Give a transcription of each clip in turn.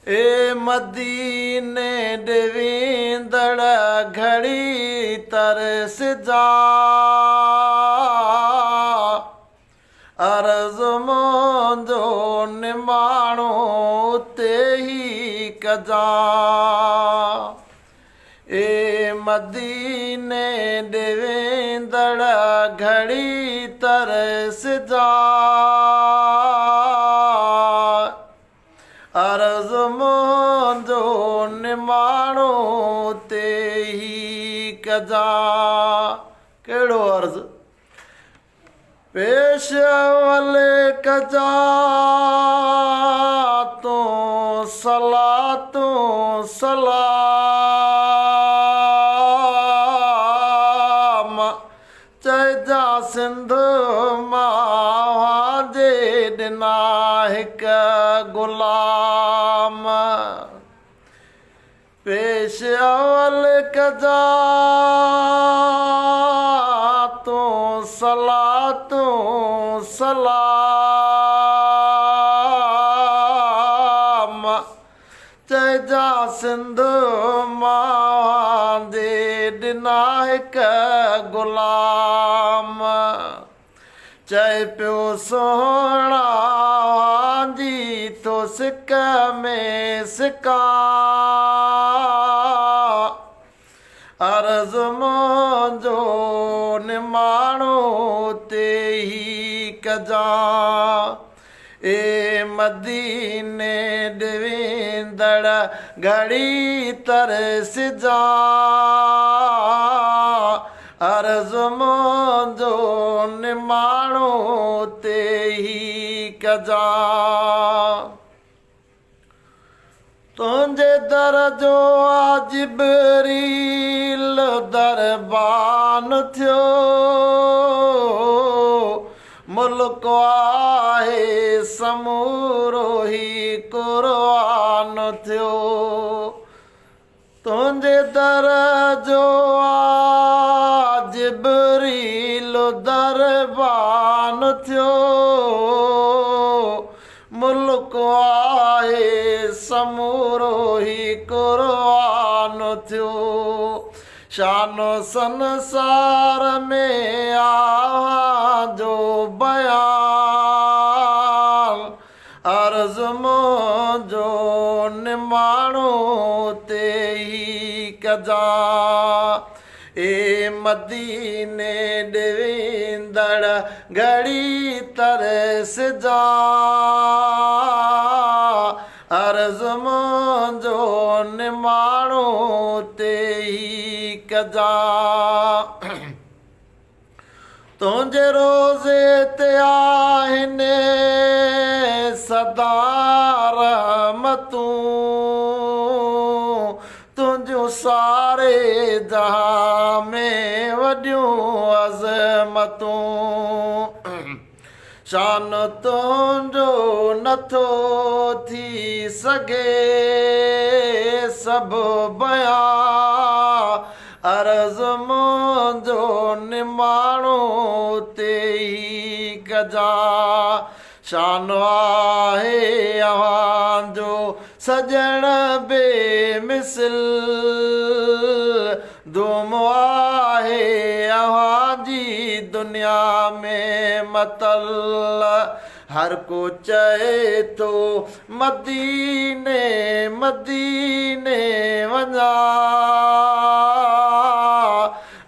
ए मदीने देवींदड़ घड़ी तरस जा अर्ज मुंहिंजो निमाणो उते ही कजा। ए मदीने देवींदड़ घड़ी तरस जा अर्ज मुंहिंजो निमाणो ते ही कजा। कहिड़ो अर्ज़ पेशवल कजा तूं सलाह तूं सलाम चइजा सिंध मां जे ॾिना हिकु गुलाम। पेशवल कजा तूं सलाह तूं सलाम चइजा सिंध मां जे ॾिना हिकु गुलाम। चए पियो सोहणा जी तो सिक में सिका अर्ज मुंहिंजो निमाणो ते ही कजा। ए मदीने देवींदड़ घड़ी तरस जा अर्ज मुंहिंजो निमाणो ते ही कजा। तुंहिंजे दर जो आ जिबरील दरबान थियो मुल्क आहे समूरो ही क़ुरान थियो। तुंहिंजे दर जो आ जिबरील दरबान थियो मुल्क आहे समूरो ही क़ुरान थियो। शानो संसार में आवाजो बयान अर्ज मुंहिंजो निमाणो ते ही कजा। ए मदीने देवींदड़ घड़ी तरस जा अर्ज मुंहिंजो निमाणो ते ही कजा। तुंहिंजे रोज़े ते आहिनि सदा रहमतूं तुंहिंजूं सारे जहां में वॾियूं अज़मतूं। शान तुंहिंजो नथो थी सघे सभु बयां अर्ज मुंहिंजो निमाणो ते ही कजा। शान आहे अव्हांजो सजण बेमिसल दुम आहे अव्हांजी दुनिया में मतल हर को चए थो मदीने मदीने वञा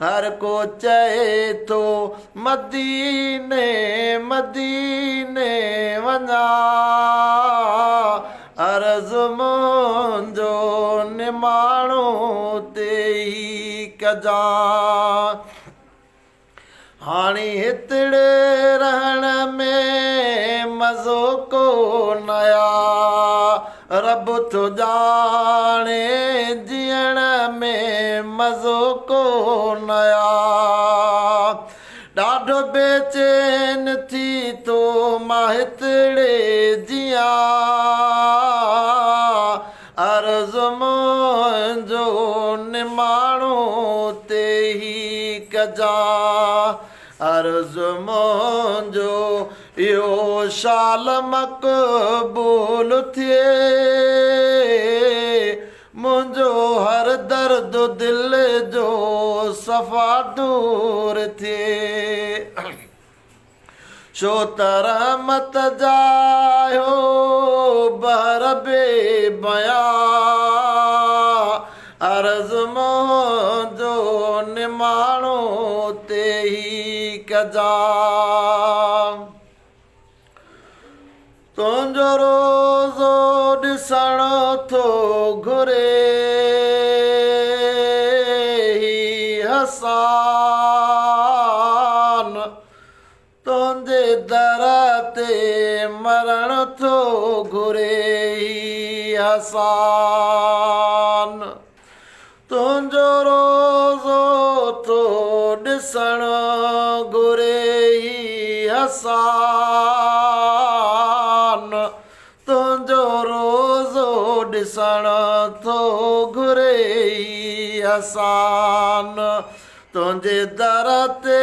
हर को चए थो मदीने मदीने वञा अर्ज मुंहिंजो निमाणो ते ही कजा। हाणे हितड़े रहण में मज़ो को नया रब थो ॼाणे जीअण में मज़ो को नया। ॾाढो बेचैन थी तो मां हितड़े जिया अर्ज मुंहिंजो निमाणो ते ही कजा। अर्ज मुंहिंजो इहो शाल मक़बूल थिए जो दिल जो सफ़ा दूर थिए छो त रहमत जायो बर बे बया अर्ज़ मुंहिंजो निमाणो ते ही कजा तुंहिंजो रोज़ो ॾिसण थो घुरे हसान तुंहिंजे दर ते मरण थो घुरे हसान तुंहिंजो रोज़ो थो ॾिसण घुरे हसान तुंहिंजो रोज़ो ॾिसण थो घुरे हसान तुंहिंजे दर ते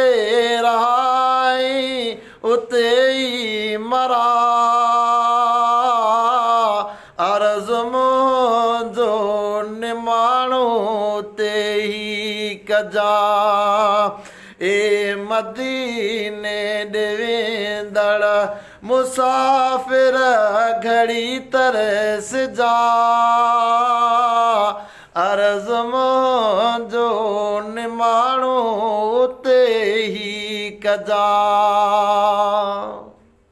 रहाई उते ई मरा अर्ज़ मुंहिंजो निमाणो ते ही कजा ए मदीने ॾे वेंदड़ मुसाफ़िर घड़ी तरस जा अर्ज़ मुंहिंजो निमाणो ते ही कजा।